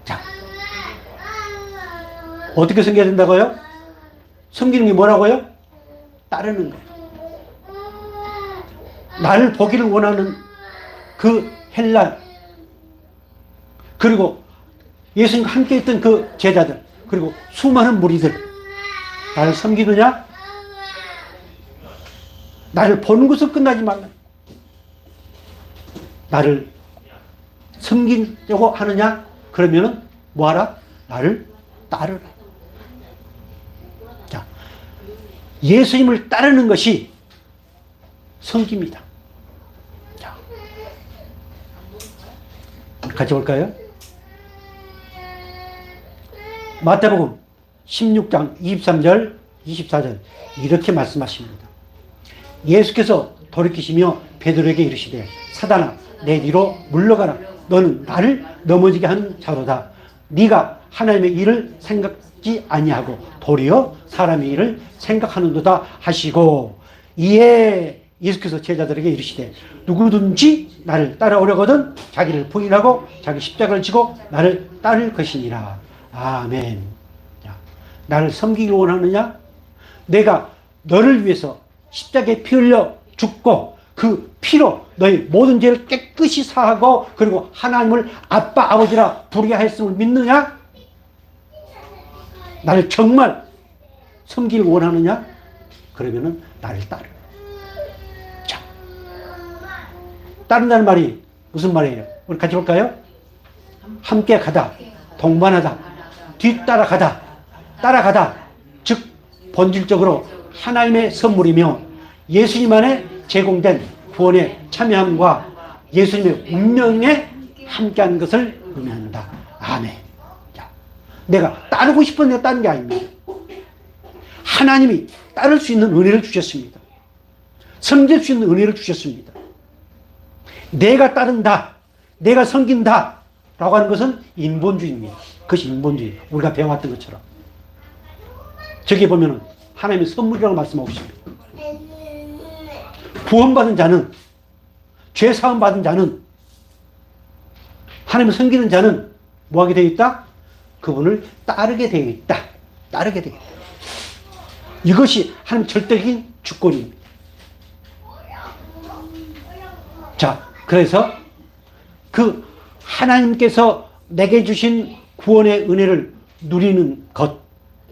자, 어떻게 섬겨야 된다고요? 섬기는 게 뭐라고요? 따르는 거예요. 나를 보기를 원하는 그 헬라, 그리고 예수님과 함께 있던 그 제자들, 그리고 수많은 무리들, 나를 섬기느냐? 나를 보는 것으로 끝나지 말라. 나를 섬기려고 하느냐? 그러면은 뭐하라? 나를 따르라. 자, 예수님을 따르는 것이 섬깁니다. 자, 같이 볼까요? 마태복음 16장 23절 24절 이렇게 말씀하십니다. 예수께서 돌이키시며 베드로에게 이르시되 사단아 내 뒤로 물러가라. 너는 나를 넘어지게 하는 자로다. 네가 하나님의 일을 생각지 아니하고 도리어 사람의 일을 생각하는도다 하시고, 이에 예수께서 제자들에게 이르시되 누구든지 나를 따라오려거든 자기를 부인하고 자기 십자가를 지고 나를 따를 것이니라. 아멘. 자, 나를 섬기기 원하느냐? 내가 너를 위해서 십자가에 피 흘려 죽고 그 피로 너의 모든 죄를 깨끗이 사하고 그리고 하나님을 아빠 아버지라 부르게 하였음을 믿느냐? 나를 정말 섬기길 원하느냐? 그러면은 나를 따르. 자, 따른다는 말이 무슨 말이에요? 우리 같이 볼까요? 함께 가다, 동반하다, 뒤따라가다, 따라가다. 즉 본질적으로 하나님의 선물이며 예수님 안에 제공된 구원의 참여함과 예수님의 운명에 함께한 것을 의미한다. 아멘. 자, 내가 따르고 싶은 내가 따른 게 아닙니다. 하나님이 따를 수 있는 은혜를 주셨습니다. 섬길 수 있는 은혜를 주셨습니다. 내가 따른다, 내가 섬긴다 라고 하는 것은 인본주의입니다. 그것이 인본주의. 우리가 배워왔던 것처럼. 저기 보면은 하나님의 선물이라고 말씀하고 있습니다. 구원받은 자는, 죄 사함 받은 자는, 하나님을 섬기는 자는 뭐 하게 되어 있다? 그분을 따르게 되어 있다. 따르게 되어 있다. 이것이 하나님 절대적인 주권입니다. 자, 그래서 그 하나님께서 내게 주신 구원의 은혜를 누리는 것,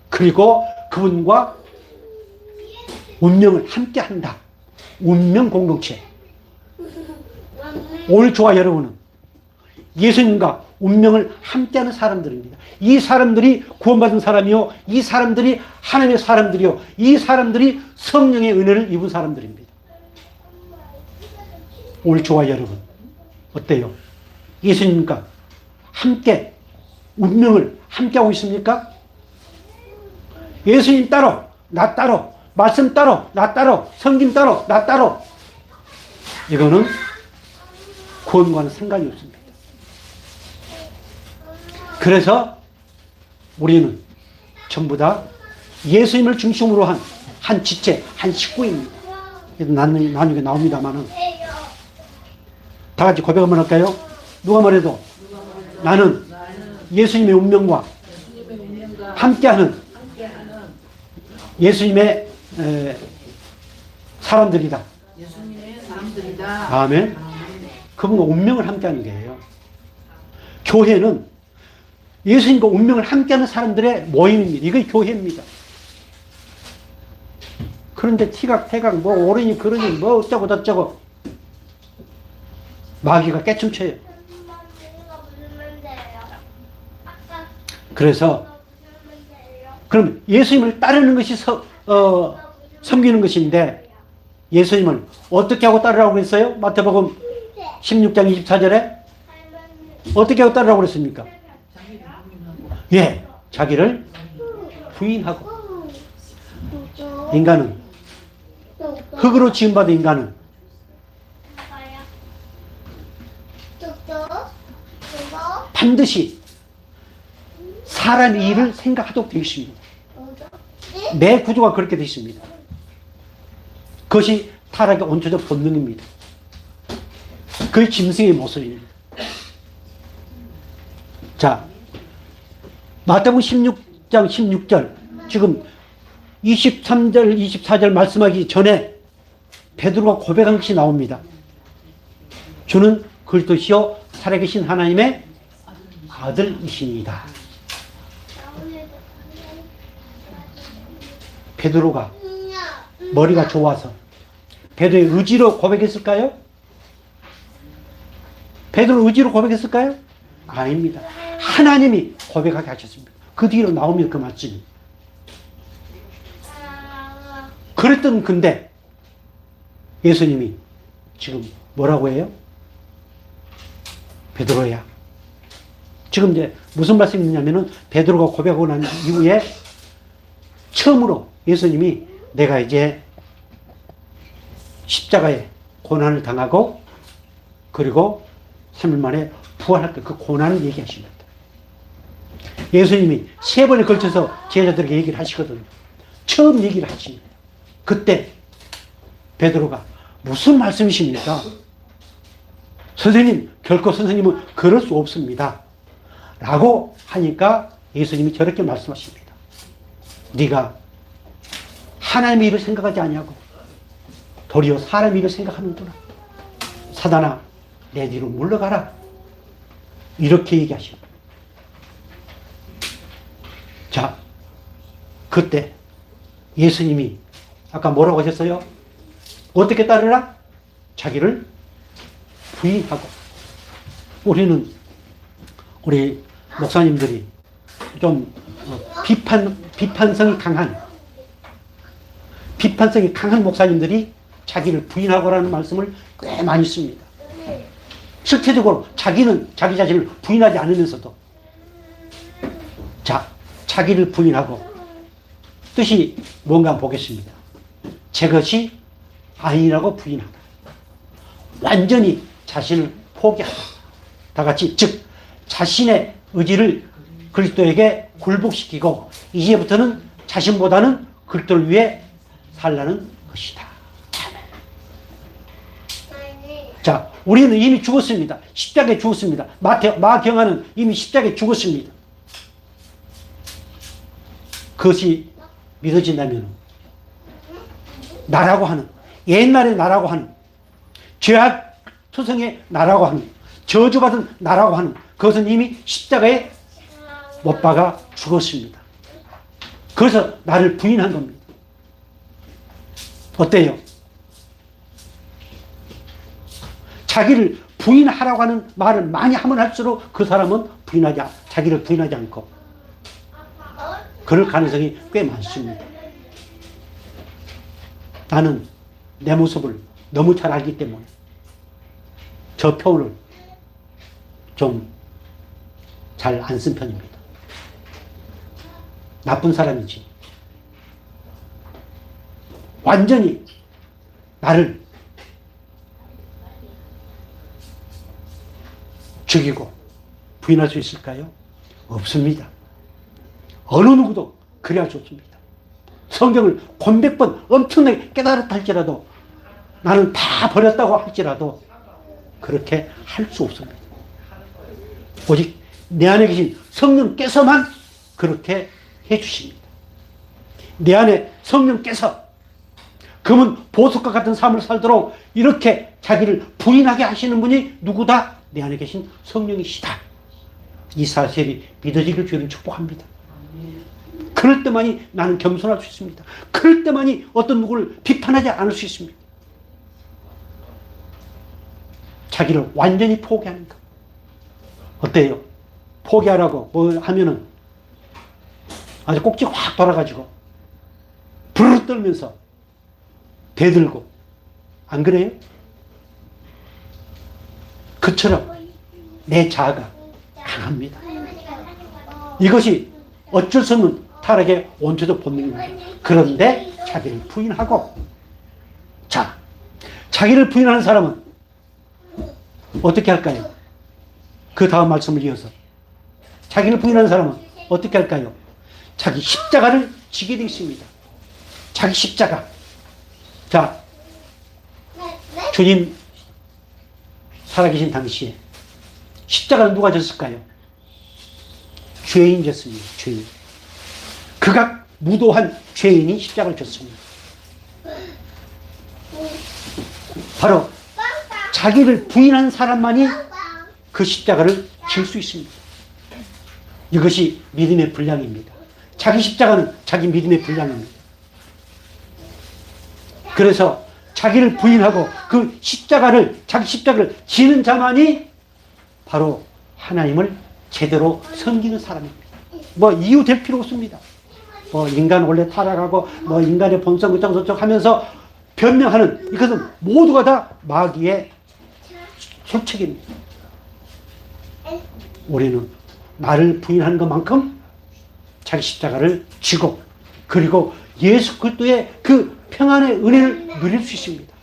그리고 그분과 운명을 함께 한다. 운명 공동체. 오늘 저와 여러분은 예수님과 운명을 함께하는 사람들입니다. 이 사람들이 구원받은 사람이요, 이 사람들이 하나님의 사람들이요, 이 사람들이 성령의 은혜를 입은 사람들입니다. 오늘 저와 여러분 어때요? 예수님과 함께 운명을 함께하고 있습니까? 예수님 따로, 나 따로, 말씀 따로, 나 따로, 성김 따로, 나 따로. 이거는 구원과는 상관이 없습니다. 그래서 우리는 전부 다 예수님을 중심으로 한 지체, 한 식구입니다. 나중에 나옵니다만은. 다 같이 고백 한번 할까요? 누가 말해도 나는 예수님의 운명과 함께하는 예수님의 사람들이다. 예수님의 사람들이다. 아멘. 그분과 운명을 함께하는 거예요. 교회는 예수님과 운명을 함께하는 사람들의 모임입니다. 이게 교회입니다. 그런데 티각태각 뭐 오르니 그러니 뭐 어쩌고 저쩌고 마귀가 깨춤춰요. 그래서 그럼 예수님을 따르는 것이 섬기는 것인데 예수님을 어떻게 하고 따르라고 했어요? 마태복음 16장 24절에 어떻게 하고 따르라고 그랬습니까? 예, 자기를 부인하고. 인간은, 흙으로 지음받은 인간은 반드시 사람의 일을 생각하도록 되어 있습니다. 내 구조가 그렇게 되어 있습니다. 그것이 타락의 원초적 본능입니다. 그게 짐승의 모습입니다. 자, 마태복음 16장 16절 지금 23절 24절 말씀하기 전에 베드로가 고백한 것이 나옵니다. 주는 그리스도시요 살아계신 하나님의 아들이시니이다. 베드로가 머리가 좋아서 베드로의 의지로 고백했을까요? 베드로 의지로 고백했을까요? 아닙니다. 하나님이 고백하게 하셨습니다. 그 뒤로 나오면 그 말씀이. 그랬던 근데 예수님이 지금 뭐라고 해요? 베드로야. 지금 이제 무슨 말씀이 있냐면은 베드로가 고백하고 난 이후에 처음으로 예수님이 내가 이제 십자가에 고난을 당하고 그리고 3일 만에 부활할 때 그 고난을 얘기하십니다. 예수님이 3번에 걸쳐서 제자들에게 얘기를 하시거든요. 처음 얘기를 하십니다. 그때 베드로가 무슨 말씀이십니까? 선생님, 결코 선생님은 그럴 수 없습니다. 라고 하니까 예수님이 저렇게 말씀하십니다. 네가 하나님의 일을 생각하지 아니하고 도리어 사람의 일을 생각하는구나. 사단아, 내 뒤로 물러가라. 이렇게 얘기하십니다. 자, 그때 예수님이 아까 뭐라고 하셨어요? 어떻게 따르라? 자기를 부인하고. 우리 목사님들이 좀 비판성이 강한 목사님들이 자기를 부인하고라는 말씀을 꽤 많이 씁니다. 실제적으로 자기는 자기 자신을 부인하지 않으면서도 자, 자기를 부인하고 뜻이 뭔가 보겠습니다. 제 것이 아니라고 부인하다. 완전히 자신을 포기하다. 다 같이 즉 자신의 의지를 그리스도에게 굴복시키고 이제부터는 자신보다는 그리스도를 위해 살라는 것이다. 자, 우리는 이미 죽었습니다. 십자가에 죽었습니다. 마경하는 이미 십자가에 죽었습니다. 그것이 믿어진다면 나라고 하는, 옛날에 나라고 하는, 죄악 투성의 나라고 하는, 저주받은 나라고 하는 그것은 이미 십자가에 못 박아 죽었습니다. 그래서 나를 부인한 겁니다. 어때요? 자기를 부인하라고 하는 말을 많이 하면 할수록 그 사람은 자기를 부인하지 않고 그럴 가능성이 꽤 많습니다. 나는 내 모습을 너무 잘 알기 때문에 저 표현을 좀 잘 안 쓴 편입니다. 나쁜 사람이지. 완전히 나를 죽이고 부인할 수 있을까요? 없습니다. 어느 누구도 그래야 좋습니다. 성경을 100번 엄청나게 깨달았다 할지라도 나는 다 버렸다고 할지라도 그렇게 할 수 없습니다. 오직 내 안에 계신 성령께서만 그렇게 해주십니다. 내 안에 성령께서 금은 보석과 같은 삶을 살도록 이렇게 자기를 부인하게 하시는 분이 누구다? 내 안에 계신 성령이시다. 이 사실이 믿어지길 주는 축복합니다. 그럴 때만이 나는 겸손할 수 있습니다. 그럴 때만이 어떤 누구를 비판하지 않을 수 있습니다. 자기를 완전히 포기하는 것. 어때요? 포기하라고 뭐 하면은 아주 꼭지 확 돌아가지고 부르르 떨면서 대들고 안 그래요? 그처럼 내 자아가 강합니다. 이것이 어쩔 수 없는 타락의 원초적 본능입니다. 그런데 자기를 부인하고 자, 자기를 부인하는 사람은 어떻게 할까요? 그 다음 말씀을 이어서 자기를 부인하는 사람은 어떻게 할까요? 자기 십자가를 지게 되어 있습니다. 자기 십자가. 자, 주님 살아계신 당시에 십자가를 누가 졌을까요? 죄인 졌습니다. 죄인. 극악 무도한 죄인이 십자가를 졌습니다. 바로 자기를 부인한 사람만이 그 십자가를 질 수 있습니다. 이것이 믿음의 분량입니다. 자기 십자가는 자기 믿음의 분량입니다. 그래서 자기를 부인하고 그 십자가를, 자기 십자가를 지는 자만이 바로 하나님을 제대로 섬기는 사람입니다. 뭐 이유 될 필요 없습니다. 뭐 인간 원래 타락하고 뭐 인간의 본성 어쩌고저쩌고 하면서 변명하는 이것은 모두가 다 마귀의 솔책입니다. 우리는 나를 부인하는 것만큼 자기 십자가를 지고 그리고 예수 그리스도의 그 평안의 은혜를 누릴 수 있습니다.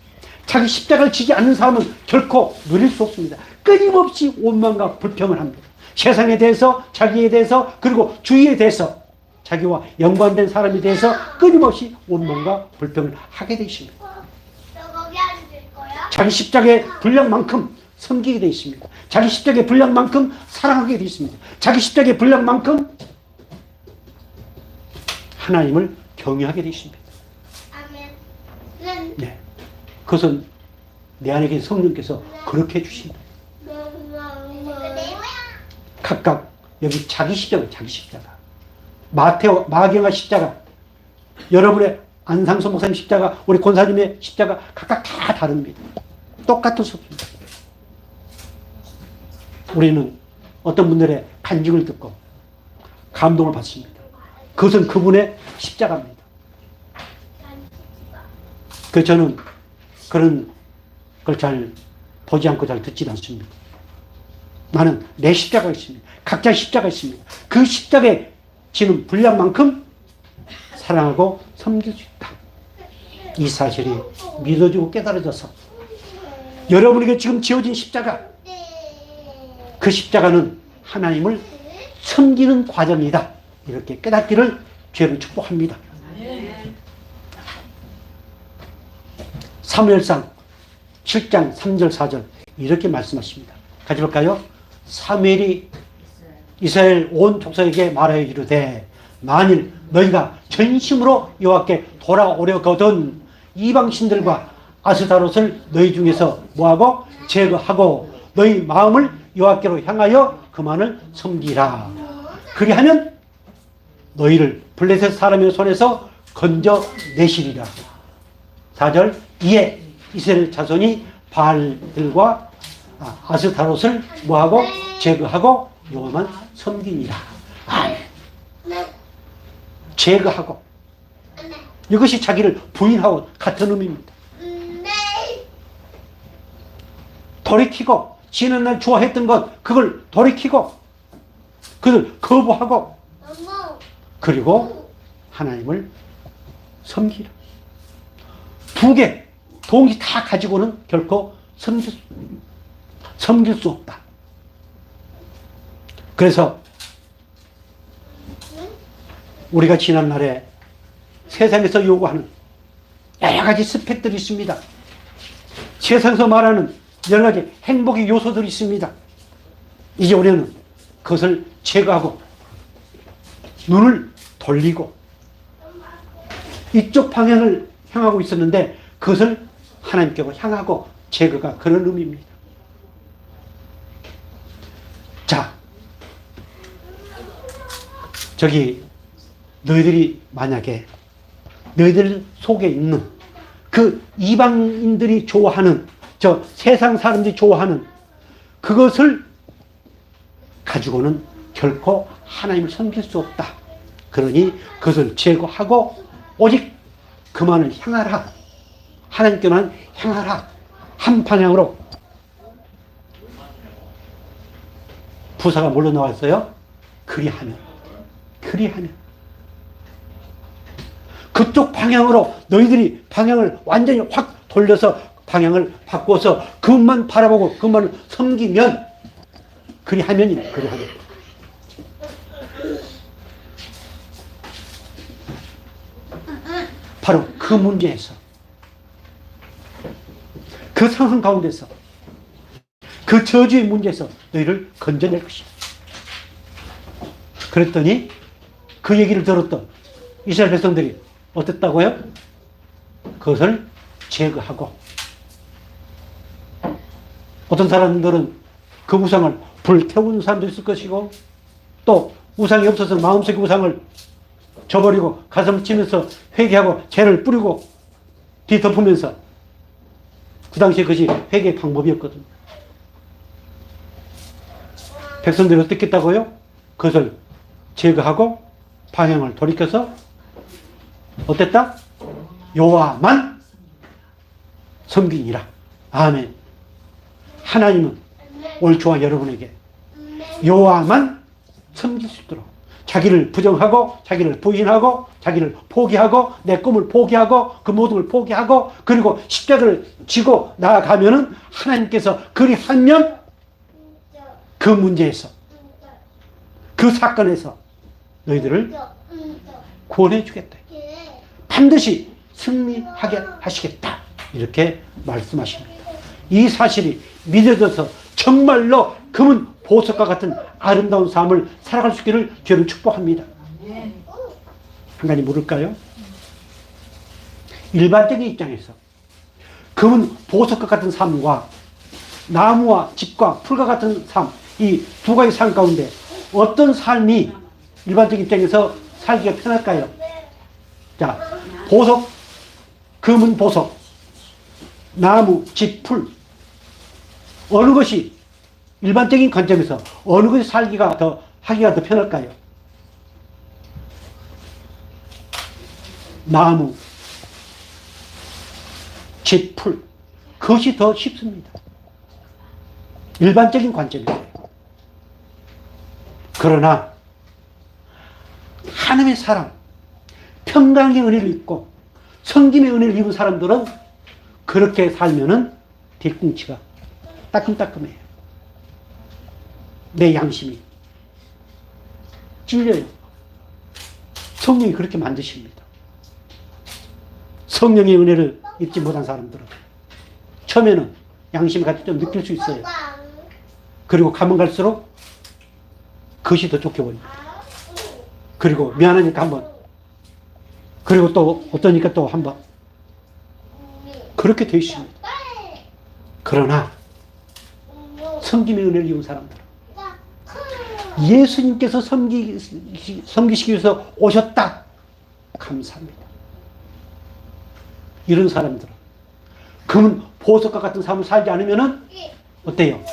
자기 십자가를 지지 않는 사람은 결코 누릴 수 없습니다. 끊임없이 원망과 불평을 합니다. 세상에 대해서, 자기에 대해서, 그리고 주위에 대해서, 자기와 연관된 사람에 대해서 끊임없이 원망과 불평을 하게 되어 있습니다. 자기 십자가의 분량만큼 섬기게 되어 있습니다. 자기 십자가의 분량만큼 사랑하게 되어 있습니다. 자기 십자가의 분량만큼 하나님을 경외하게 되어 있습니다. 네. 그것은 내 안에 계신 성령께서 그렇게 해주신다. 각각 여기 자기 십자가, 자기 십자가. 마경아 십자가, 여러분의 안상수 목사님 십자가, 우리 권사님의 십자가 각각 다 다릅니다. 똑같은 수 없습니다. 우리는 어떤 분들의 간증을 듣고 감동을 받습니다. 그것은 그분의 십자가입니다. 그래서 저는 그런 걸 잘 보지 않고 잘 듣지 않습니다. 나는 내 십자가가 있습니다. 각자의 십자가가 있습니다. 그 십자가에 지는 분량만큼 사랑하고 섬길 수 있다. 이 사실이 믿어지고 깨달아져서 여러분에게 지금 지어진 십자가, 그 십자가는 하나님을 섬기는 과정이다. 이렇게 깨닫기를 죄를 축복합니다. 사무엘상 7장 3절 4절 이렇게 말씀하십니다. 같이 볼까요? 사무엘이 이스라엘 온 족속에게 말하여 이르되 만일 너희가 전심으로 여호와께 돌아오려거든 이방신들과 아스타롯을 너희 중에서 뭐하고 제거하고 너희 마음을 여호와께로 향하여 그만을 섬기라. 그리하면 너희를 블레셋 사람의 손에서 건져내시리라. 4절 이에 이스라엘 자손이 바알들과 아스타롯을 뭐하고 제거하고 여호와만 섬기니라. 아멘. 제거하고 이것이 자기를 부인하고 같은 의미입니다. 돌이키고 지난 날 좋아했던 것 그걸 돌이키고 그걸 거부하고 그리고 하나님을 섬기라. 두 개 동시 다 가지고는 결코 섬길 수 없다. 그래서 우리가 지난날에 세상에서 요구하는 여러 가지 스펙들이 있습니다. 세상에서 말하는 여러 가지 행복의 요소들이 있습니다. 이제 우리는 그것을 제거하고 눈을 돌리고 이쪽 방향을 향하고 있었는데 그것을 하나님께로 향하고 제거가 그런 의미입니다. 자, 저기 너희들이 만약에 너희들 속에 있는 그 이방인들이 좋아하는 저 세상 사람들이 좋아하는 그것을 가지고는 결코 하나님을 섬길 수 없다. 그러니 그것을 제거하고 오직 그만을 향하라. 하나님께만 향하라. 한 방향으로. 부사가 뭘로 나왔어요? 그리하면. 그쪽 방향으로 너희들이 방향을 완전히 확 돌려서 방향을 바꿔서 그것만 바라보고 그것만 섬기면 그리하면. 바로 그 문제에서 그 상황 가운데서 그 저주의 문제에서 너희를 건져낼 것이다. 그랬더니 그 얘기를 들었던 이스라엘 백성들이 어땠다고요? 그것을 제거하고, 어떤 사람들은 그 우상을 불태우는 사람도 있을 것이고, 또 우상이 없어서 마음속에 우상을 저버리고 가슴을 치면서 회개하고 죄를 뿌리고 뒤덮으면서, 그 당시에 그것이 회개의 방법이었거든요. 백성들이 어떻게 했다고요? 그것을 제거하고 방향을 돌이켜서 어땠다? 여호와만 섬기니라. 아멘. 하나님은 오늘 저와 여러분에게 여호와만 섬길 수 있도록, 자기를 부정하고 자기를 부인하고 자기를 포기하고 내 꿈을 포기하고 그 모든 걸 포기하고, 그리고 십자가를 지고 나아가면은 하나님께서 그리하면 그 문제에서, 그 사건에서 너희들을 구원해 주겠다. 반드시 승리하게 하시겠다. 이렇게 말씀하십니다. 이 사실이 믿어져서 정말로 금은 보석과 같은 아름다운 삶을 살아갈 수 있기를 주를 축복합니다. 한 가지 물을까요? 일반적인 입장에서 금은 보석과 같은 삶과 나무와 집과 풀과 같은 삶, 이 두 가지 삶 가운데 어떤 삶이 일반적인 입장에서 살기가 편할까요? 자, 보석, 금은 보석, 나무, 집, 풀, 어느 것이 일반적인 관점에서 어느 것이 하기가 더 편할까요? 나무, 집, 풀, 그것이 더 쉽습니다. 일반적인 관점에서. 그러나 하나님의 사람, 평강의 은혜를 입고 성김의 은혜를 입은 사람들은 그렇게 살면은 뒤꿈치가 따끔따끔해요. 내 양심이 찔려요. 성령이 그렇게 만드십니다. 성령의 은혜를 입지 못한 사람들은 처음에는 양심이 같이 좀 느낄 수 있어요. 그리고 가면 갈수록 그것이 더 좋게 보입니다. 그리고 미안하니까 한번, 그리고 또 어떠니까 또 한번, 그렇게 되어 있습니다. 그러나 섬김의 은혜를 입은 사람들, 예수님께서 섬기시기 위해서 오셨다, 감사합니다. 이런 사람들은 금은 보석과 같은 삶을 살지 않으면은 어때요?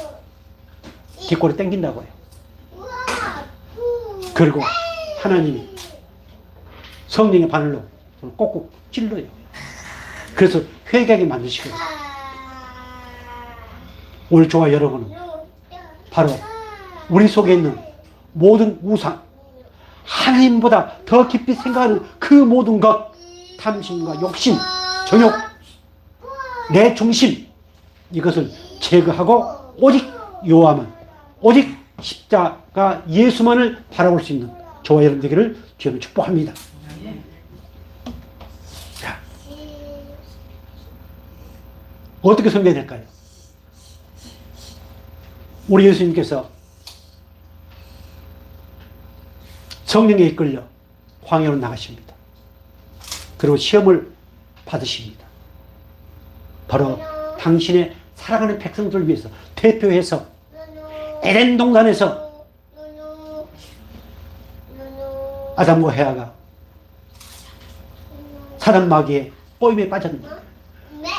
뒷골이 땡긴다고 해요. 그리고 하나님이 성령의 바늘로 꼭꼭 찔러요. 그래서 회개하게 만드시거든요. 오늘 저와 여러분은 바로 우리 속에 있는 모든 우상, 하나님보다 더 깊이 생각하는 그 모든 것, 탐심과 욕심, 정욕, 내 중심, 이것을 제거하고 오직 여호와만, 오직 십자가 예수만을 바라볼 수 있는 저와 여러분 되기를 주님을 축복합니다. 자, 어떻게 섬겨야 될까요? 우리 예수님께서 성령에 이끌려 광야로 나가십니다. 그리고 시험을 받으십니다. 바로 당신의 사랑하는 백성들을 위해서 대표해서 에덴 동산에서 아담과 헤아가 사단 마귀의 꼬임에 빠졌는데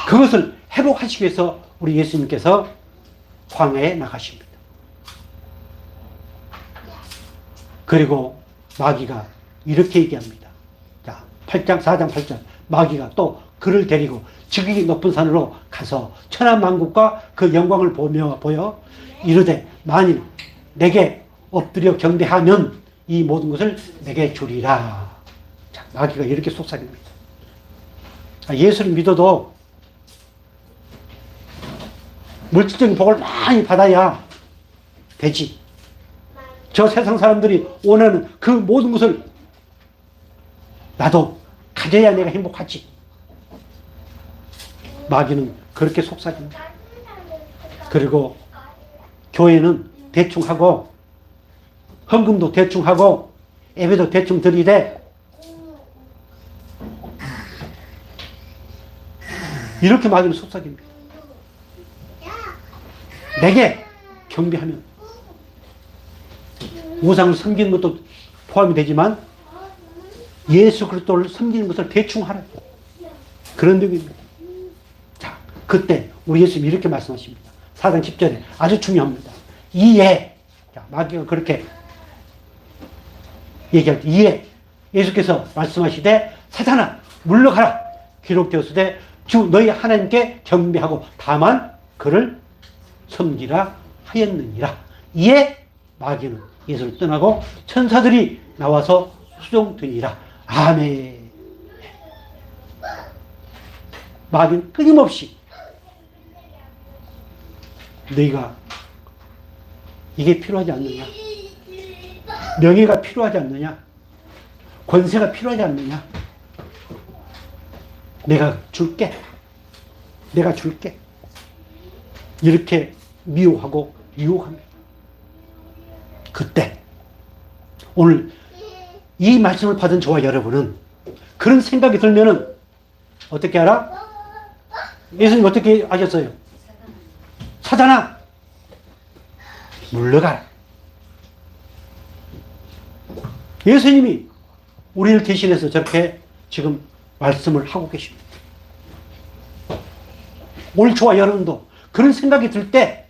그것을 회복하시기 위해서 우리 예수님께서 광야에 나가십니다. 그리고 마귀가 이렇게 얘기합니다. 자, 4장 8절. 마귀가 또 그를 데리고 지극히 높은 산으로 가서 천하만국과 그 영광을 보여 이르되 만일 내게 엎드려 경배하면 이 모든 것을 내게 주리라. 자, 마귀가 이렇게 속삭입니다. 예수를 믿어도 물질적인 복을 많이 받아야 되지. 저 세상 사람들이 원하는 그 모든 것을 나도 가져야 내가 행복하지. 마귀는 그렇게 속삭입니다. 그리고 교회는 대충 하고 헌금도 대충 하고 예배도 대충 드리되 이렇게 마귀는 속삭입니다. 내게 경배하면 우상을 섬기는 것도 포함이 되지만 예수 그리스도를 섬기는 것을 대충 하라. 그런 내용입니다. 자, 그때 우리 예수님이 이렇게 말씀하십니다. 4장 10절에 아주 중요합니다. 이에, 자, 마귀가 그렇게 얘기할 때 이에 예수께서 말씀하시되 사탄아 물러가라. 기록되었으되 주 너희 하나님께 경배하고 다만 그를 섬기라 하였느니라. 이에 마귀는 예수를 떠나고 천사들이 나와서 수종되니라. 아멘. 마귀는 끊임없이 너희가 이게 필요하지 않느냐? 명예가 필요하지 않느냐? 권세가 필요하지 않느냐? 내가 줄게. 내가 줄게. 이렇게 미워하고 유혹합니다. 그때 오늘 이 말씀을 받은 저와 여러분은 그런 생각이 들면은 어떻게 알아? 예수님 어떻게 하셨어요? 사탄아 물러가라. 예수님이 우리를 대신해서 저렇게 지금 말씀을 하고 계십니다. 오늘 저와 여러분도 그런 생각이 들 때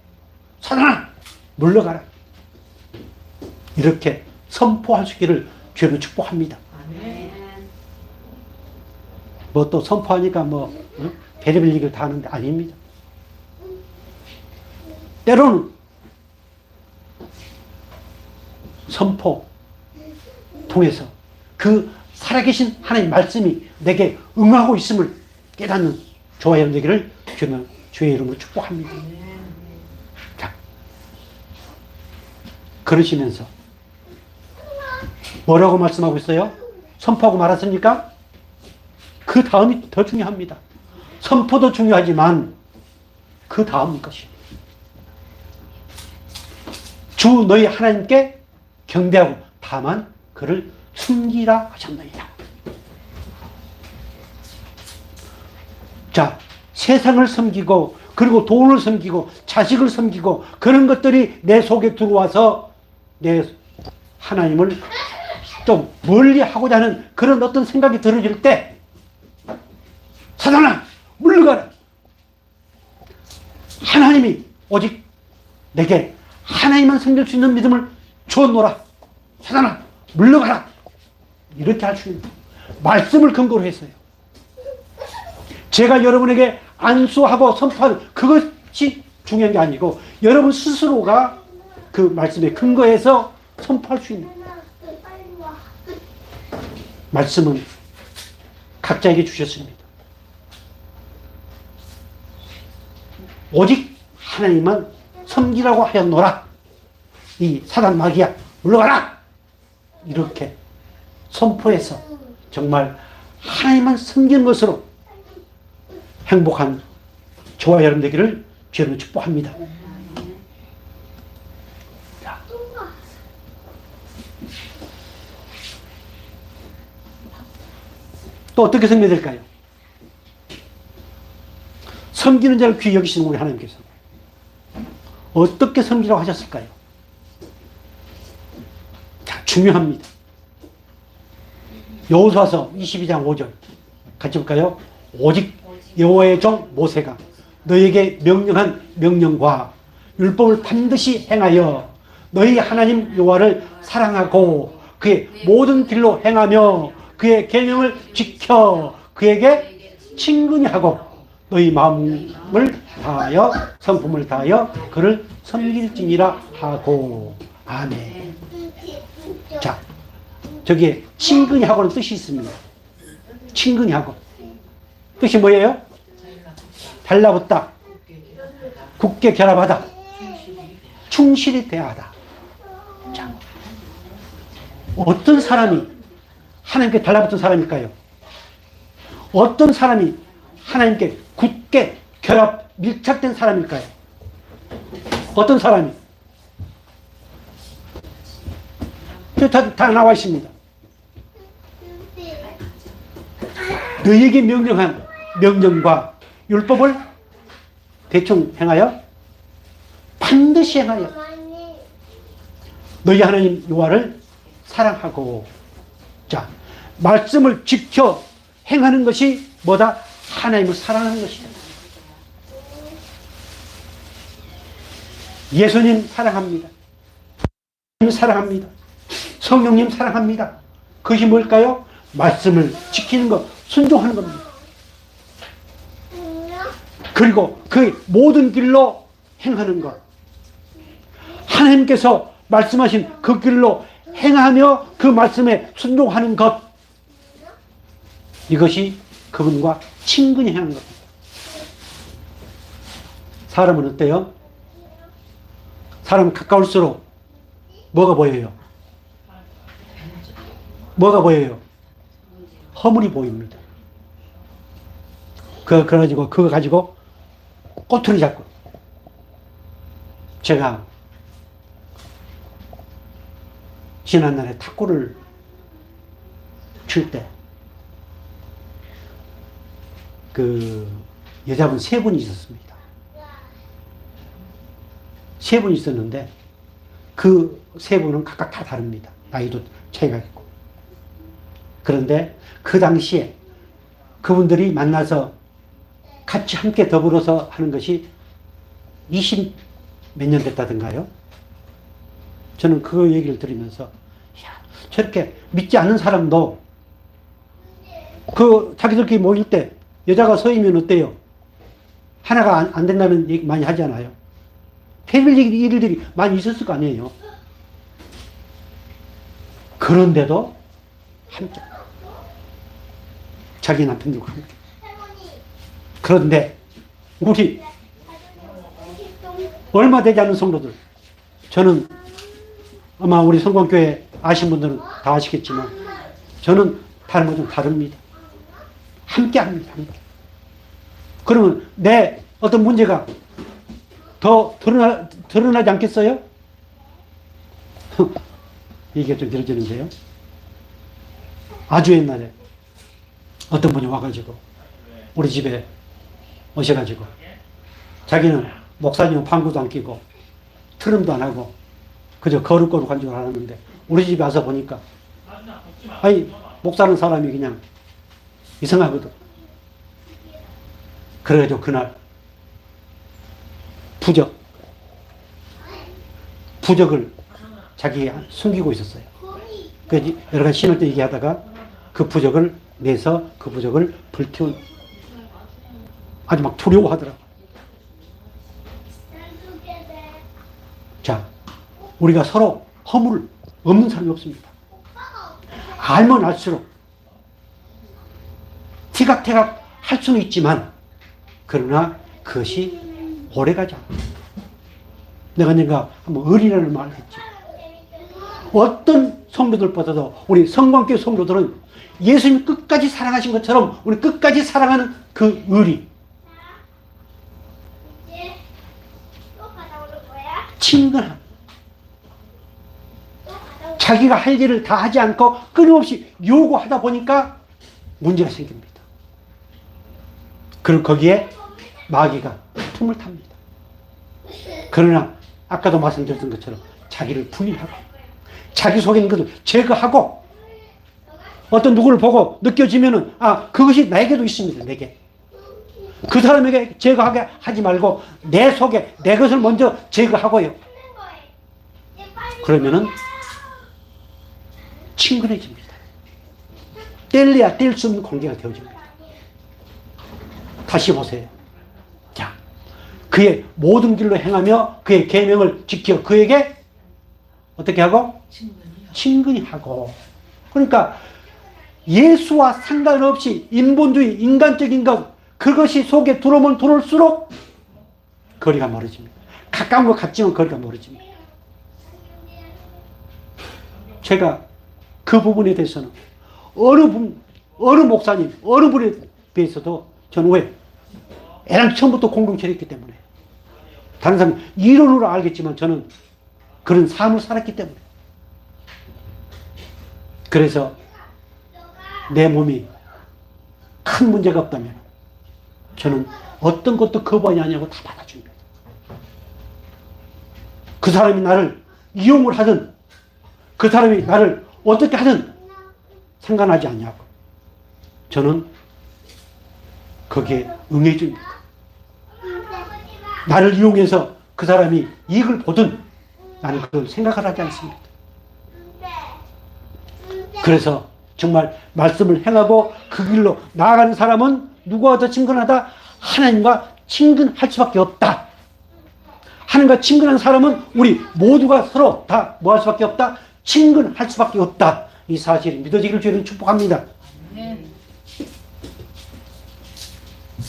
사탄아 물러가라. 이렇게 선포할 수 있기를 주로 축복합니다. 뭐 또 선포하니까 뭐 별의별 얘기를 다 하는데 아닙니다. 때로는 선포 통해서 그 살아계신 하나님 말씀이 내게 응하고 있음을 깨닫는 저와 여러분 되기를 주의 이름으로 축복합니다. 자, 그러시면서 뭐라고 말씀하고 있어요? 선포하고 말았습니까? 그 다음이 더 중요합니다. 선포도 중요하지만 그 다음 것이 주 너희 하나님께 경배하고 다만 그를 숨기라 하셨느니라. 자, 세상을 섬기고 그리고 돈을 섬기고 자식을 섬기고 그런 것들이 내 속에 들어와서 내 하나님을 좀 멀리 하고자 하는 그런 어떤 생각이 들어질 때 사탄아 물러가라. 하나님이 오직 내게 하나님만 섬길 수 있는 믿음을 주었노라. 사탄아 물러가라. 이렇게 할 수 있는 말씀을 근거로 했어요. 제가 여러분에게 안수하고 선포하는 그것이 중요한 게 아니고 여러분 스스로가 그 말씀에 근거해서 선포할 수 있는 말씀은 각자에게 주셨습니다. 오직 하나님만 섬기라고 하였노라. 이 사단 마귀야 물러가라. 이렇게 선포해서 정말 하나님만 섬기는 것으로 행복한 저와 여러분 되기를 주님으로 축복합니다. 자. 또 어떻게 섬겨야 될까요? 섬기는 자를 귀히 여기시는 우리 하나님께서 어떻게 섬기라고 하셨을까요? 자, 중요합니다. 여호수아서 22장 5절 같이 볼까요? 오직 여호와의 종 모세가 너에게 명령한 명령과 율법을 반드시 행하여 너희 하나님 여호와를 사랑하고 그의 모든 길로 행하며 그의 계명을 지켜 그에게 친근히 하고 너희 마음을 다하여 성품을 다하여 그를 섬길지니라 하고. 아멘. 자, 저기에 친근히 하고는 뜻이 있습니다. 친근히 하고 뜻이 뭐예요? 달라붙다, 굳게 결합하다, 충실히 대하다. 자, 어떤 사람이 하나님께 달라붙은 사람일까요? 어떤 사람이 하나님께 굳게 결합, 밀착된 사람일까요? 어떤 사람이? 다 나와 있습니다. 너희에게 명령한 명령과 율법을 대충 행하여 반드시 행하여 너희 하나님 여호와를 사랑하고. 자, 말씀을 지켜 행하는 것이 뭐다? 하나님을 사랑하는 것이다. 예수님 사랑합니다. 사랑합니다. 성령님 사랑합니다. 그것이 뭘까요? 말씀을 지키는 것, 순종하는 겁니다. 그리고 그 모든 길로 행하는 것. 하나님께서 말씀하신 그 길로 행하며 그 말씀에 순종하는 것. 이것이 그분과 친근히 행하는 겁니다. 사람은 어때요? 사람은 가까울수록 뭐가 보여요? 뭐가 보여요? 허물이 보입니다. 그거 가지고 꼬투리 잡고. 제가 지난날에 탁구를 칠 때, 여자분 3분이 있었습니다. 3분이 있었는데, 그 3분은 각각 다 다릅니다. 나이도 차이가 있고. 그런데 그 당시에 그분들이 만나서 같이 함께 더불어서 하는 것이 20 몇 년 됐다던가요? 저는 그 얘기를 들으면서, 야, 저렇게 믿지 않는 사람도 자기들끼리 모일 때 여자가 서이면 어때요? 하나가 안 된다는 얘기 많이 하잖아요. 해볼 일들이 많이 있었을 거 아니에요. 그런데도 함께. 자기 남편들과 함께. 그런데 우리 얼마 되지 않은 성도들, 저는 아마 우리 성광교회 아신 분들은 다 아시겠지만 저는 다른 분들은 다릅니다. 함께 합니다. 함께. 그러면 내 어떤 문제가 더 드러나지 않겠어요? 이게 좀 길어지는데요. 아주 옛날에 어떤 분이 와가지고 우리 집에 오셔가지고 자기는 목사님은 방구도 안 끼고 트름도 안 하고 그저 거룩거룩 한 줄 알았는데 우리 집에 와서 보니까 아니 목사는 사람이 그냥 이상하거든. 그래가지고 그날 부적을 자기 숨기고 있었어요. 그래서 여러 가지 신을 때 얘기하다가 그 부적을 내서 그 부적을 불태운 아주 막 두려워하더라고. 자, 우리가 서로 허물 없는 사람이 없습니다. 알면 알수록 티각태각 할 수는 있지만 그러나 그것이 오래가지 않아. 내가 한번 을이라는 말을 했지. 어떤 성도들보다도 우리 성광교회 성도들은 예수님 끝까지 사랑하신 것처럼 우리 끝까지 사랑하는 그 을이 친근함. 자기가 할 일을 다 하지 않고 끊임없이 요구하다 보니까 문제가 생깁니다. 그리고 거기에 마귀가 틈을 탑니다. 그러나 아까도 말씀드렸던 것처럼 자기를 분리하고 자기 속에 있는 것을 제거하고 어떤 누구를 보고 느껴지면은 그것이 나에게도 있습니다. 내게. 그 사람에게 제거하게 하지 말고 내 속에 내 것을 먼저 제거하고요. 그러면은 친근해집니다. 뗄래야 뗄 수 없는 관계가 되어집니다. 다시 보세요. 자, 그의 모든 길로 행하며 그의 계명을 지켜 그에게 어떻게 하고? 친근히 하고. 그러니까 예수와 상관없이 인본주의, 인간적인 것 그것이 속에 들어오면 들어올수록 거리가 멀어집니다. 가까운 것 같지만 거리가 멀어집니다. 제가 그 부분에 대해서는 어느 목사님, 어느 분에 대해서도 저는 왜? 애랑 처음부터 공동체를 했기 때문에. 다른 사람은 이론으로 알겠지만 저는 그런 삶을 살았기 때문에. 그래서 내 몸이 큰 문제가 없다면 저는 어떤 것도 거부하지 않냐고 다 받아줍니다. 그 사람이 나를 이용을 하든 그 사람이 나를 어떻게 하든 상관하지 않냐고 저는 거기에 응해줍니다. 나를 이용해서 그 사람이 이익을 보든 나는 그걸 생각을 하지 않습니다. 그래서 정말 말씀을 행하고 그 길로 나아가는 사람은 누구와 더 친근하다? 하나님과 친근할 수밖에 없다. 하나님과 친근한 사람은 우리 모두가 서로 다 뭐 할 수밖에 없다? 친근할 수밖에 없다. 이 사실이 믿어지기를 주님 축복합니다.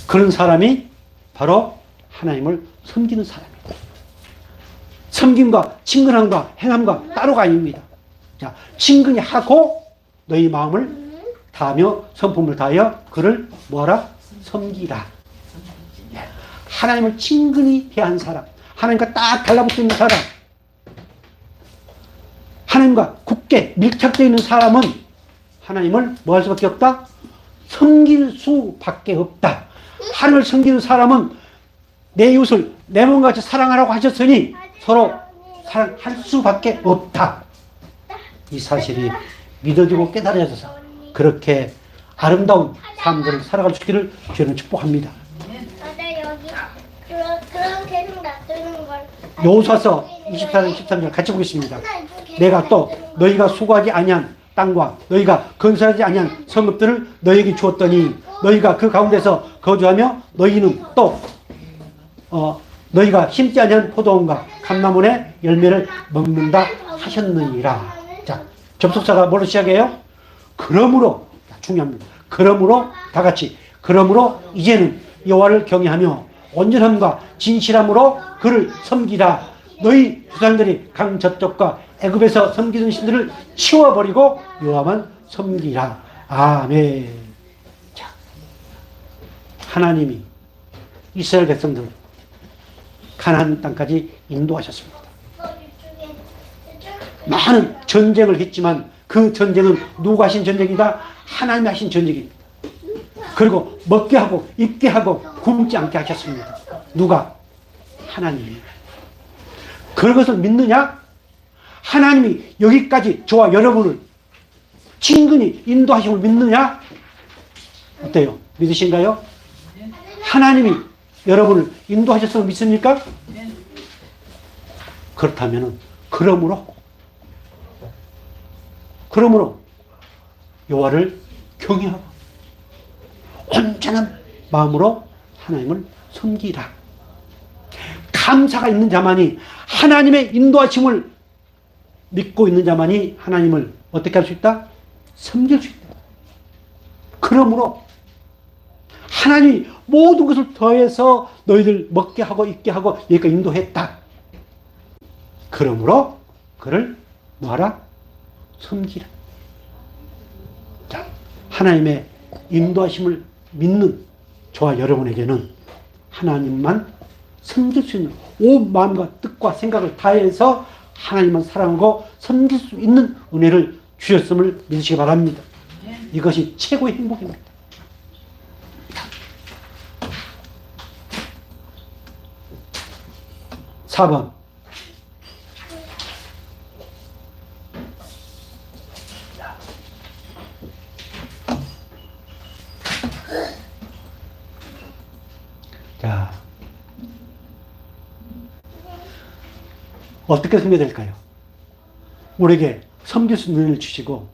그런 사람이 바로 하나님을 섬기는 사람입니다. 섬김과 친근함과 행함과 따로가 아닙니다. 자, 친근히 하고 너희 마음을 다하며 성품을 다하여 그를 뭐하라? 섬기라. 하나님을 친근히 대한 사람, 하나님과 딱 달라붙어 있는 사람, 하나님과 굳게 밀착되어 있는 사람은 하나님을 뭐 할 수밖에 없다? 섬길 수밖에 없다. 하나님을 섬기는 사람은 내 이웃을 내 몸과 같이 사랑하라고 하셨으니 서로 사랑할 수밖에 없다. 이 사실이 믿어지고 깨달아져서 그렇게 아름다운 삶들을 살아갈 수 있기를 저는 축복합니다. 그럼 계속 놔두는 걸. 여호수아서 24장 13절 같이 보겠습니다. 내가 또 너희가 수고하지 아니한 땅과 너희가 건설하지 아니한 성읍들을 너희에게 주었더니 너희가 그 가운데서 거주하며 너희는 또 너희가 심지 아니한 포도원과 감람원의 열매를 먹는다 하셨느니라. 자, 접속사가 뭐로 시작해요? 그러므로, 중요합니다. 그러므로 다 같이 그러므로 이제는 여호와를 경외하며 온전함과 진실함으로 그를 섬기라. 너희 조상들이 강 저쪽과 애굽에서 섬기던 신들을 치워버리고 여호와만 섬기라. 아멘. 자, 하나님이 이스라엘 백성들 가나안 땅까지 인도하셨습니다. 많은 전쟁을 했지만 그 전쟁은 누가 하신 전쟁이다? 하나님이 하신 전쟁입니다. 그리고 먹게 하고 입게 하고 굶지 않게 하셨습니다. 누가? 하나님이. 그것을 믿느냐? 하나님이 여기까지 저와 여러분을 친근히 인도하심을 믿느냐? 어때요? 믿으신가요? 하나님이 여러분을 인도하셨음을 믿습니까? 그렇다면 그러므로 여호와를 경외하고 온전한 마음으로 하나님을 섬기라. 감사가 있는 자만이 하나님의 인도하심을 믿고 있는 자만이 하나님을 어떻게 할 수 있다? 섬길 수 있다. 그러므로 하나님이 모든 것을 더해서 너희들 먹게 하고 입게 하고 여기까지 인도했다. 그러므로 그를 뭐하라? 섬기라. 자, 하나님의 인도하심을 믿는 저와 여러분에게는 하나님만 섬길 수 있는 온 마음과 뜻과 생각을 다해서 하나님만 사랑하고 섬길 수 있는 은혜를 주셨음을 믿으시기 바랍니다. 이것이 최고의 행복입니다. 4번. 자, 어떻게 섬겨야 될까요? 우리에게 섬길 수 있는 은혜를 주시고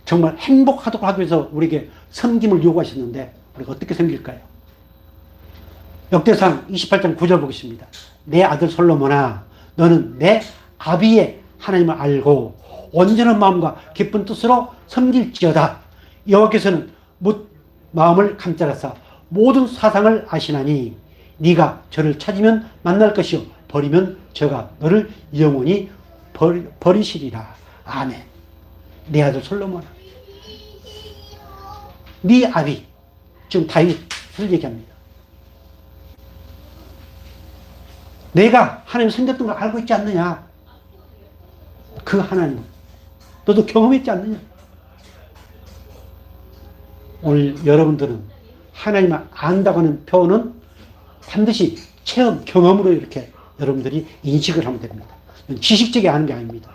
정말 행복하도록 하기 위해서 우리에게 섬김을 요구하셨는데 우리가 어떻게 섬길까요? 역대상 28장 9절 보겠습니다. 내 아들 솔로몬아, 너는 내 아비의 하나님을 알고 온전한 마음과 기쁜 뜻으로 섬길지어다. 여호와께서는 묻 마음을 감찰하사 모든 사상을 아시나니 네가 저를 찾으면 만날 것이요 버리면 저가 너를 영원히 버리시리라. 아멘. 내 아들 솔로몬아, 네 아비, 지금 다윗을 얘기합니다. 내가 하나님 섬겼던 걸 알고 있지 않느냐? 그 하나님 너도 경험했지 않느냐? 오늘 여러분들은 하나님을 안다고 하는 표현은 반드시 체험, 경험으로 이렇게 여러분들이 인식을 하면 됩니다. 지식적이 아는 게 아닙니다.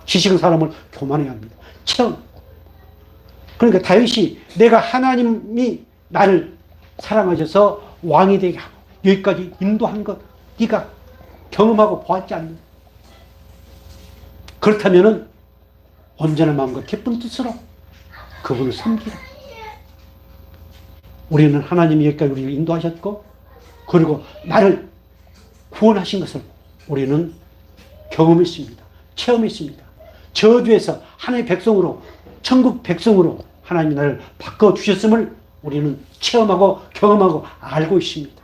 지식은 사람을 교만하게 합니다. 체험. 그러니까 다윗이 내가 하나님이 나를 사랑하셔서 왕이 되게 하고 여기까지 인도한 것 네가 경험하고 보았지 않느냐. 그렇다면 온전한 마음과 기쁜 뜻으로 그분을 섬기라. 우리는 하나님이 여기까지 우리를 인도하셨고 그리고 나를 구원하신 것을 우리는 경험했습니다. 체험했습니다. 저주에서 하나님의 백성으로 천국 백성으로 하나님이 나를 바꿔주셨음을 우리는 체험하고 경험하고 알고 있습니다.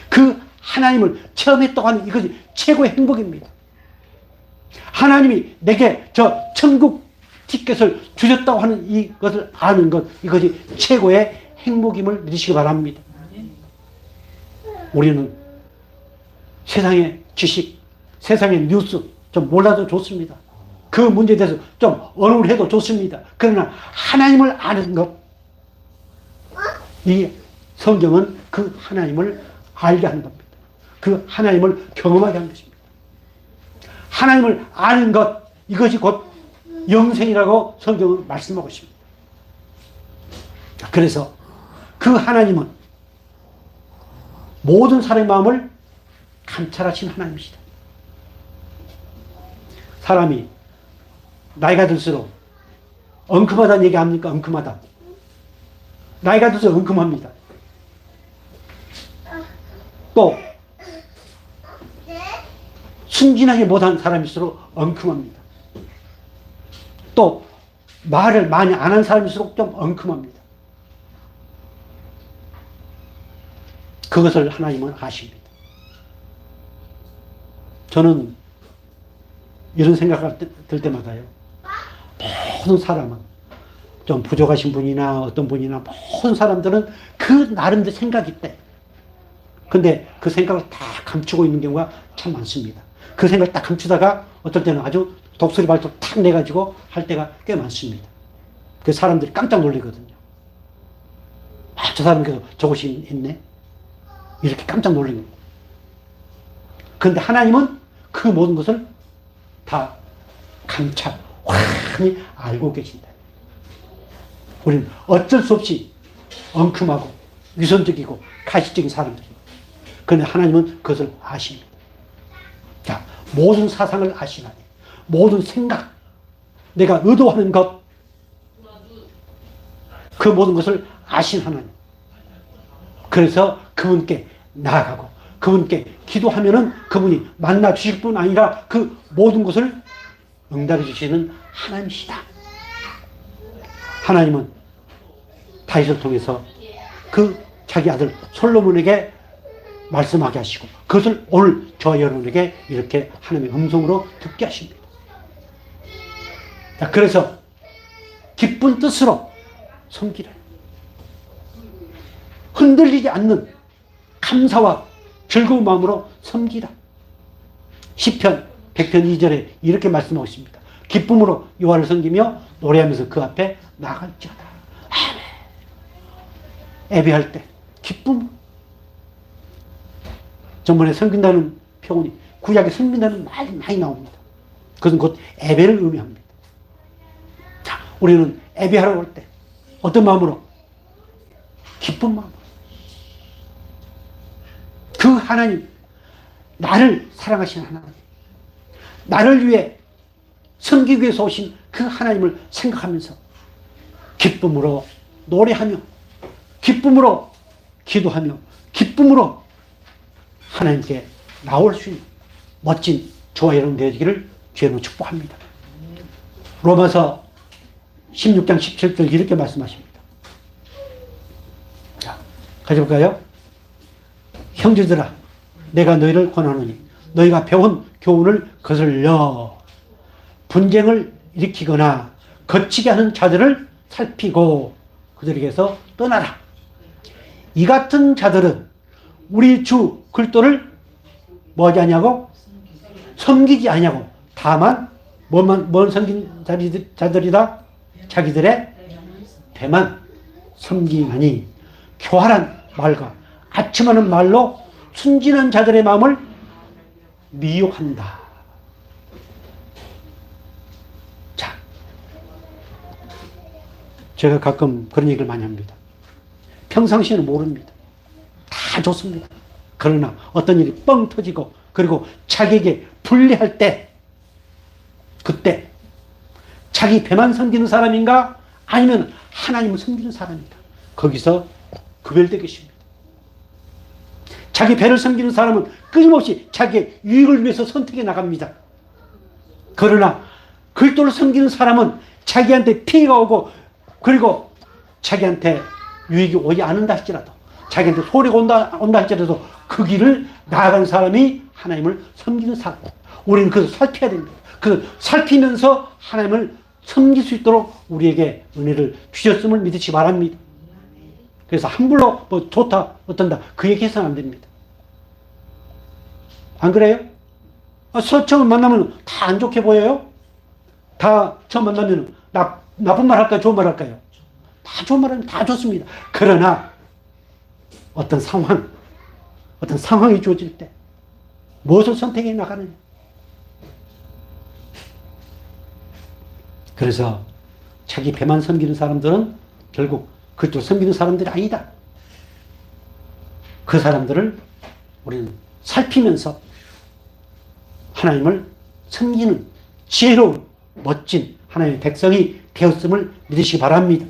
그 하나님을 체험했다고 하는 이것이 최고의 행복입니다. 하나님이 내게 저 천국 티켓을 주셨다고 하는 이것을 아는 것, 이것이 최고의 행복임을 믿으시기 바랍니다. 우리는 세상의 지식, 세상의 뉴스 좀 몰라도 좋습니다. 그 문제에 대해서 좀 언어를 해도 좋습니다. 그러나 하나님을 아는 것, 이 성경은 그 하나님을 알게 하는 겁니다. 그 하나님을 경험하게 하는 것입니다. 하나님을 아는 것, 이것이 곧 영생이라고 성경은 말씀하고 있습니다. 그래서 그 하나님은 모든 사람의 마음을 감찰하신 하나님이시다. 사람이 나이가 들수록 엉큼하다는 얘기 합니까? 엉큼하다. 나이가 들수록 엉큼합니다. 또 순진하게 못한 사람일수록 엉큼합니다. 또 말을 많이 안 한 사람일수록 좀 엉큼합니다. 그것을 하나님은 아십니다. 저는 이런 생각을 들 때마다요, 모든 사람은 좀 부족하신 분이나 어떤 분이나 모든 사람들은 그 나름대로 생각이 있대. 근데 그 생각을 다 감추고 있는 경우가 참 많습니다. 그 생각을 딱 감추다가 어떨 때는 아주 독수리 발톱 탁 내가지고 할 때가 꽤 많습니다. 그 사람들이 깜짝 놀라거든요. 아, 저 사람께서 저것이 있네? 이렇게 깜짝 놀라는 거예요. 그런데 하나님은 그 모든 것을 다 감찰, 환히 알고 계신다. 우리는 어쩔 수 없이 엉큼하고 위선적이고 가식적인 사람들입니다. 그런데 하나님은 그것을 아십니다. 자, 모든 사상을 아시나니, 모든 생각, 내가 의도하는 것, 그 모든 것을 아신 하나님. 그래서 그분께 나아가고 그분께 기도하면은 그분이 만나 주실 뿐 아니라 그 모든 것을 응답해 주시는 하나님이시다. 하나님은 다윗을 통해서 그 자기 아들 솔로몬에게 말씀하게 하시고 그것을 오늘 저와 여러분에게 이렇게 하나님의 음성으로 듣게 하십니다. 자, 그래서 기쁜 뜻으로 섬기라. 흔들리지 않는 감사와 즐거운 마음으로 섬기라. 시편 100편 2절에 이렇게 말씀하고 있습니다. 기쁨으로 여호와를 섬기며 노래하면서 그 앞에 나갈지어다. 아멘. 예배할 때 기쁨. 전번에 섬긴다는 표현이 구약에 섬긴다는 말이 많이 나옵니다. 그것은 곧 예배를 의미합니다. 자, 우리는 예배하러 올 때 어떤 마음으로? 기쁜 마음으로. 그 하나님, 나를 사랑하시는 하나님, 나를 위해 섬기기 위해서 오신 그 하나님을 생각하면서 기쁨으로 노래하며 기쁨으로 기도하며 기쁨으로 하나님께 나올 수 있는 멋진 저와 여러분 되어지기를 주님으로 축복합니다. 로마서 16장 17절 이렇게 말씀하십니다. 자, 가져볼까요? 형제들아, 내가 너희를 권하노니 너희가 배운 교훈을 거슬려 분쟁을 일으키거나 거치게 하는 자들을 살피고 그들에게서 떠나라. 이 같은 자들은 우리 주 그리스도를 뭐하지 아니하고 섬기지 아니하고 다만 뭔 섬긴 자들이다? 자기들의 배만 섬기나니 교활한 말과 아첨하는 말로 순진한 자들의 마음을 미혹한다. 자, 제가 가끔 그런 얘기를 많이 합니다. 평상시에는 모릅니다. 다 좋습니다. 그러나 어떤 일이 뻥 터지고 그리고 자기에게 불리할 때, 그때 자기 배만 섬기는 사람인가 아니면 하나님을 섬기는 사람인가, 거기서 구별되기 쉽니다. 자기 배를 섬기는 사람은 끊임없이 자기의 유익을 위해서 선택해 나갑니다. 그러나 그리스도를 섬기는 사람은 자기한테 피해가 오고 그리고 자기한테 유익이 오지 않는다 할지라도, 자기한테 소리가 온다 할지라도 그 길을 나아가는 사람이 하나님을 섬기는 사람. 우리는 그것을 살펴야 됩니다. 그 살피면서 하나님을 섬길 수 있도록 우리에게 은혜를 주셨음을 믿으시 바랍니다. 그래서 함부로 뭐 좋다 어떤다 그 얘기해서는 안 됩니다. 안 그래요? 처음 만나면 다 안 좋게 보여요? 다 처음 만나면 나쁜 말 할까요? 좋은 말 할까요? 다 좋은 말 하면 다 좋습니다. 그러나 어떤 상황이 주어질 때 무엇을 선택해 나가느냐. 그래서 자기 배만 섬기는 사람들은 결국 그쪽 섬기는 사람들이 아니다. 그 사람들을 우리는 살피면서 하나님을 섬기는 지혜로운 멋진 하나님의 백성이 되었음을 믿으시기 바랍니다.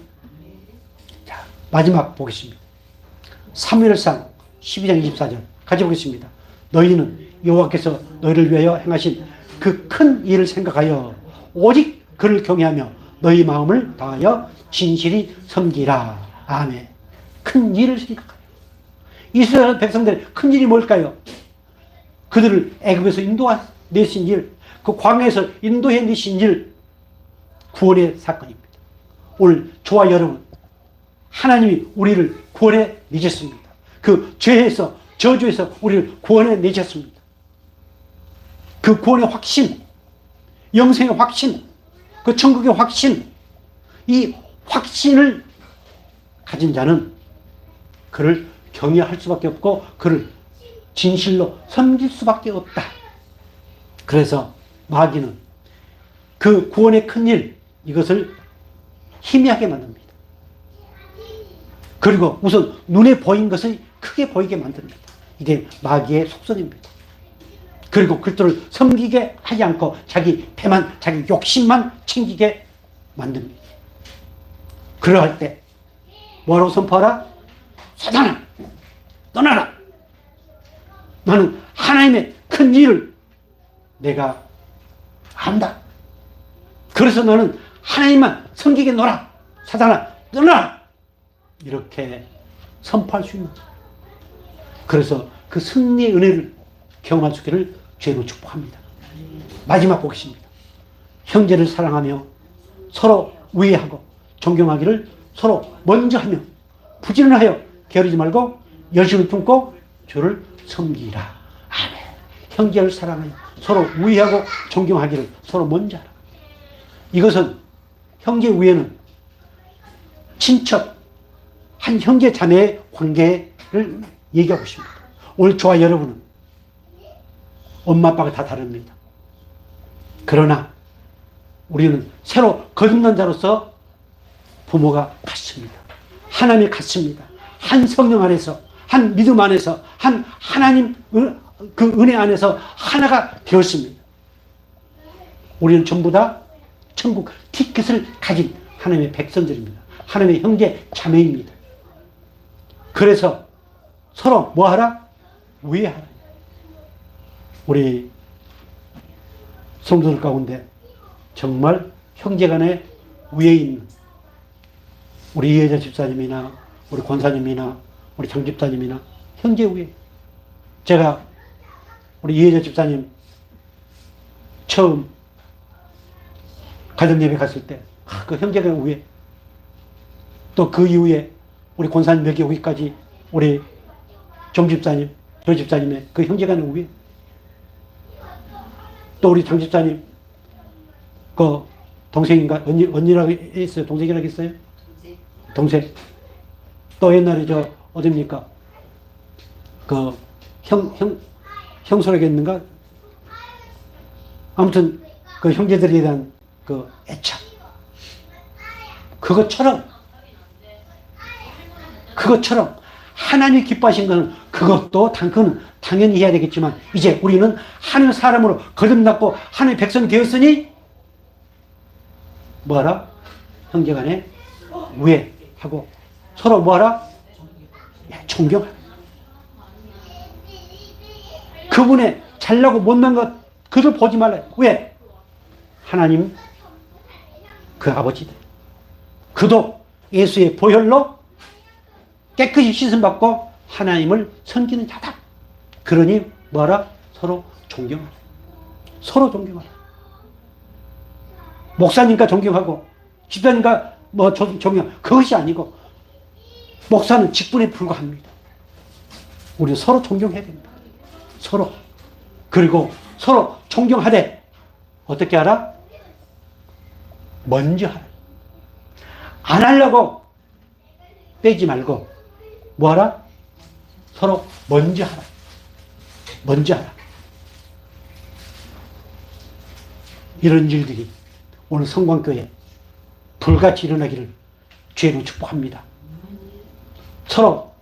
자, 마지막 보겠습니다. 사무엘상 12장 24절 같이 보겠습니다. 너희는 여호와께서 너희를 위하여 행하신 그 큰 일을 생각하여 오직 그를 경외하며 너희 마음을 다하여 진실이 섬기라. 아멘. 큰 일을 생각하여. 이스라엘 백성들의 큰 일이 뭘까요? 그들을 애굽에서 인도내신 일, 그 광야에서 인도해 내신 일, 구원의 사건입니다. 오늘 저와 여러분, 하나님이 우리를 구원해 내셨습니다. 그 죄에서, 저주에서 우리를 구원해 내셨습니다. 그 구원의 확신, 영생의 확신, 그 천국의 확신, 이 확신을 가진 자는 그를 경외할 수밖에 없고 그를 진실로 섬길 수밖에 없다. 그래서 마귀는 그 구원의 큰일, 이것을 희미하게 만듭니다. 그리고 우선 눈에 보인 것을 크게 보이게 만듭니다. 이게 마귀의 속성입니다. 그리고 그리스도를 섬기게 하지 않고 자기 배만, 자기 욕심만 챙기게 만듭니다. 그러할 때 뭐라고 선포하라? 사단아, 떠나라. 나는 하나님의 큰 일을 내가 안다. 그래서 너는 하나님만 섬기게 놀아. 사단아, 떠나라. 이렇게 선포할 수 있는 거예요. 그래서 그 승리의 은혜를 경험할 수 있기를 주로 축복합니다. 마지막 보겠습니다. 형제를 사랑하며 서로 우애하고 존경하기를 서로 먼저 하며 부지런하여 게으르지 말고 열심을 품고 주를 섬기라. 아멘. 형제를 사랑하여 서로 우애하고 존경하기를 서로 먼저 하라. 이것은 형제 우애는 친척, 한 형제 자매의 관계를 얘기하고 있습니다. 오늘 저와 여러분은 엄마 아빠가 다 다릅니다. 그러나 우리는 새로 거듭난 자로서 부모가 같습니다. 하나님이 같습니다. 한 성령 안에서, 한 믿음 안에서, 한 하나님 그 은혜 안에서 하나가 되었습니다. 우리는 전부 다 천국 티켓을 가진 하나님의 백성들입니다. 하나님의 형제 자매입니다. 그래서 서로 뭐하라? 우애하라. 우리 성도들 가운데 정말 형제간에 우애 있는 우리 이혜자 집사님이나 우리 권사님이나 우리 장 집사님이나 형제 우애. 제가 우리 이혜자 집사님 처음 가정 예배 갔을 때 그 형제간의 우애, 또 그 이후에 우리 권사님 몇 개 오기까지 우리 정 집사님, 조 집사님의 그 형제간의 우애, 또 우리 장 집사님 그 동생인가 언니라고 했어요? 동생이라고 했어요? 동생. 또 옛날에 어딥니까? 형소라겠는가? 아무튼, 형제들에 대한 애착. 그것처럼 하나님이 기뻐하신 것은 그건 당연히 해야 되겠지만, 이제 우리는 하나님 사람으로 거듭났고, 하나님의 백성이 되었으니, 뭐하라? 형제 간에 우애하고, 서로 뭐하라? 존경하라. 그분의 잘나고 못난 것, 그들 보지 말라. 왜? 하나님, 그 아버지다. 그도 예수의 보혈로 깨끗이 씻음받고 하나님을 섬기는 자다. 그러니 뭐하라? 서로 존경하라. 서로 존경하라. 목사님과 존경하고 집사님과 존경, 그것이 아니고 목사는 직분에 불과합니다. 우리 서로 존경해야 됩니다. 서로. 그리고 서로 존경하되 어떻게 하라? 먼저 하라. 안 하려고 빼지 말고 뭐하라? 서로 먼저 하라. 먼저 하라. 이런 일들이 오늘 성광교회 불같이 일어나기를 주의로 축복합니다. 서로